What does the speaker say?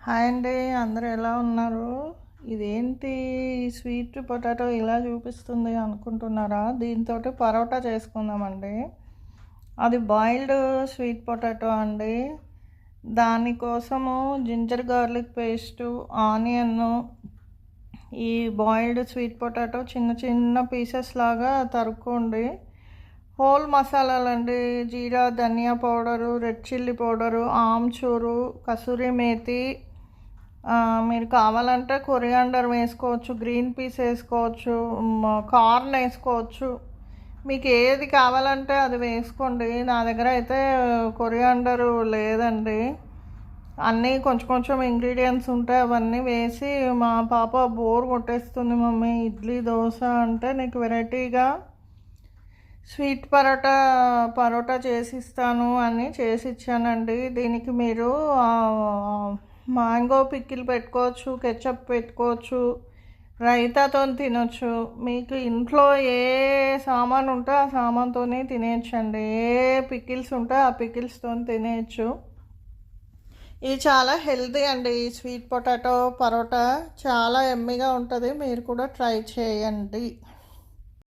Hi అండి, అందరూ ఎలా ఉన్నారు? ఇదేంటి స్వీట్ పొటాటో ఇలా చూపిస్తుంది అనుకుంటున్నారా? దీంతో పరోటా చేసుకుందామండి. అది బాయిల్డ్ స్వీట్ పొటాటో అండి. దానికోసము జింజర్ గార్లిక్ పేస్టు, ఆనియన్, ఈ బాయిల్డ్ స్వీట్ పొటాటో చిన్న చిన్న పీసెస్ లాగా తరుక్కోండి. హోల్ మసాలాలండి: జీరా, ధనియా పౌడరు, రెడ్ చిల్లీ పౌడరు, ఆమ్చూరు, కసూరి మేతి, మీరు కావాలంటే కొరియాండర్ వేసుకోవచ్చు, గ్రీన్ పీస్ వేసుకోవచ్చు, కార్న్ వేసుకోవచ్చు. మీకు ఏది కావాలంటే అది వేసుకోండి. నా దగ్గర అయితే కొరియాండర్ లేదండి. అన్నీ కొంచెం కొంచెం ఇంగ్రీడియంట్స్ ఉంటాయి, అవన్నీ వేసి మా పాప బోర్ కొట్టేస్తుంది, మమ్మీ ఇడ్లీ దోశ అంటే నీకు వెరైటీగా స్వీట్ పరోటా చేసిస్తాను అని చేసి ఇచ్చానండి. దీనికి మీరు మ్యాంగో పికిల్ పెట్టుకోవచ్చు, కెచప్ పెట్టుకోవచ్చు, రైతాతో తినొచ్చు. మీకు ఇంట్లో ఏ సామాన్ ఉంటే ఆ సామాన్తోనే తినేయచ్చండి. ఏ పికిల్స్ ఉంటే ఆ పికిల్స్తో తినేయచ్చు. ఇది చాలా హెల్తీ అండి. ఈ స్వీట్ పొటాటో పరోటా చాలా ఎమ్మీగా ఉంటుంది. మీరు కూడా ట్రై చేయండి.